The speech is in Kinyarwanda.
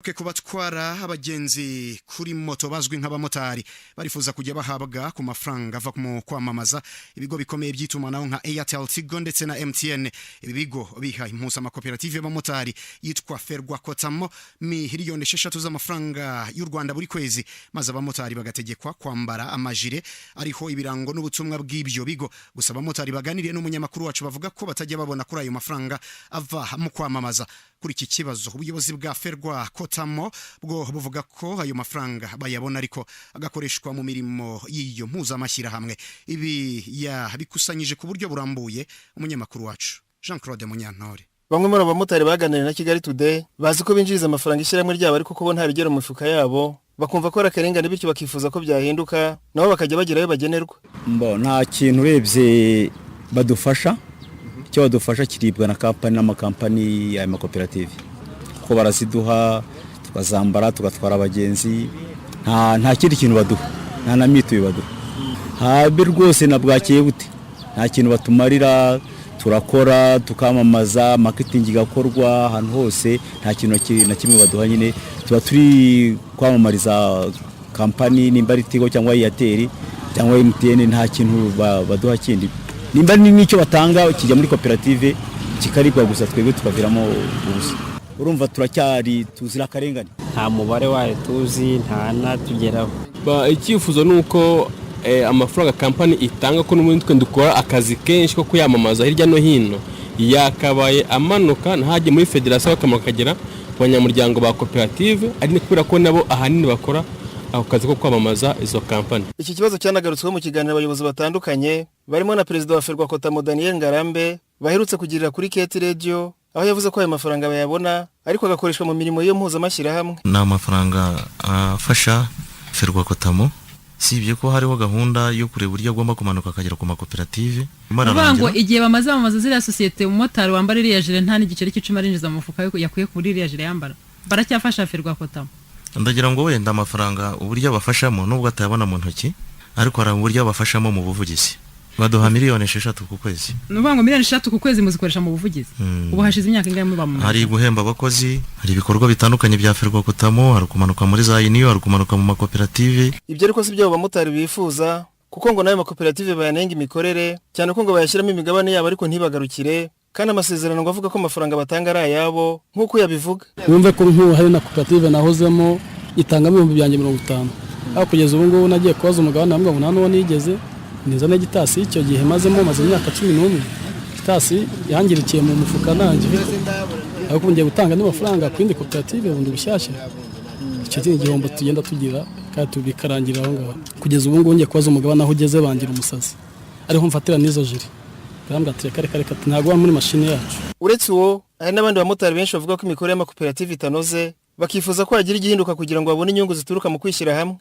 Kubatwara abagenzi kuri moto bazwi nk'abamotari barifuza kujya bahabwa ku mafaranga ava mu kwamamaza ibigo bikomeye by'itumanaho nka Airtel, Tigo ndetse na MTN. Ibi bigo biha impuza amakoperative y'abamotari yitwa Ferwakotamo miliyoni 6 z'amafaranga y'u Rwanda buri kwezi, maze abamotari bagategekwa kwambara amajire ariho ibirango n'ubutumwa bw'ibyo bigo. Gusa abamotari baganiriye n'umunyamakuru wacu bavuga ko batajya babona kuri ayo mafaranga ava mu kwamamaza. Kuri iki kibazo ubuyobozi bwa Ferwakotamo bwo buvuga ko ayo mafaranga bayabona ariko agakoreshwa mu mirimo y'iyo mpuzamashyira hamwe. Ibi bikusanyije ku buryo burambuye. Umunyamakuru wacu Jean-Claude Munyantore. Bamwe muri abamotari baganiriye na Kigali Today bazi ko binjiriza amafaranga ishyirahamwe ryabo ariko ko nta rigero mu mifuka yabo, bakumva ko arakarengane bityo bakifuza ko byahinduka nabo bakajya bagirayo bagenerwa. Nta kintu urebye badufasha, icyo badufasha kiribwa na kampani n'amakampani ya makoperative ko baraziduha tukazambara tugatwara abagenzi, nta kindi kintu baduha, nta na mituye baduha. Habe rwose nabwakiye gute, nta kintu batumarira, turakora tukamamaza, marketing igakorwa ahantu hose, nta kintu na kimwe baduha. Nyine tuba turi kwamamariza kampani nimba ari Tigo cyangwa Airtel cyangwa MTN, nta kintu baduha kindi. Nimba n'icyo batanga kijya muri koperative kikaribwa gusa, twebwe tukaviramo ubusa. Urumva turacyari tuzira akarengane, nta mubare wayo tuzi, nta natugeraho. Icyifuzo nuko amafaranga kampani itanga ko n'ubundi twe dukora akazi kenshi ko kuyamamaza hirya no hino yakabaye amanuka ntaje muri federation akamaro kagera ku banyamuryango ba koperative, ari ne kubera ko nabo ahanini bakora ako kazi ko kwamamaza izo kampani. Iki kibazo cyanagarutsweho mu kiganiro abayobozi batandukanye barimo na Perezida wa Ferwakotamo Daniel Ngarambe baherutse kugirira kuri Keti Radio, aho yavuze ko ayo mafaranga bayabona ariko agakoreshwa mu mirimo yo mpuzamashyira hamwe. Na mafaranga afasha Ferwakotamo, sibye ko hariho gahunda yo kureba uburyo agomba kumanuka akagera ku makoperative. Ngo igihe bamaze bamaza ziriya societe umumotari wambara iriya jire nta n'igiceri cy'icuma arinjiza mu mufuka yakuye kuri iriya jire yambara, baracyafasha Ferwakotamo. Ndagira ngo wenda amafaranga uburyo bafashamo nubwo atayabona mu ntoki, ariko hari uburyo bafashamo mu buvugizi. Baduha miliyoni 6 ku kwezi. Nuvuga ngo miliyoni 6 ku kwezi muzikoresha mu buvugizi. Ubu hashize imyaka ingahe muba mu? Hari guhemba abakozi, hari ibikorwa bitandukanye bya Ferwakotamo, hari kumanuka muri za union, hari kumanuka mu makoperative. Ibyo ariko si byo abamotari bifuza, kuko ngo nayo makoperative bayanenga imikorere cyane ko ngo bayashyiramo imigabane yabo ariko ntibagarukire, kandi amasezerano ngo avuga ko amafaranga batanga ari ayabo nk'uko yabivuga. Wumve ko hari na koperative nahozemo itanga 50,000. Aho kugeza ubu ngubu nagiye kubaza umugabane ambwa ngo nta n'uwo nigeze neza na gitasi icyo gihe maze imyaka 11. Gitasi yangirikiye mu mufuka nanjye, aho kungiye gutanga n'amafaranga ku indi koperative bundi bushyashya. Icyo ni igihombo tugenda tugira kandi tubikarangira aho ngaho. Kugeza ubu ngubu ngiye kubaza umugabane aho ugeze bangira umusazi, ariho mfatira n'izo jiri. Barambwa ati reka ntago muri mashine yacu. Uretse uwo hari n'abandi bamotari benshi bavuga ko imikorere y'amakoperative itanoze, bakifuza ko hagira igihinduka kugira ngo babone inyungu zituruka mu kwishyira hamwe.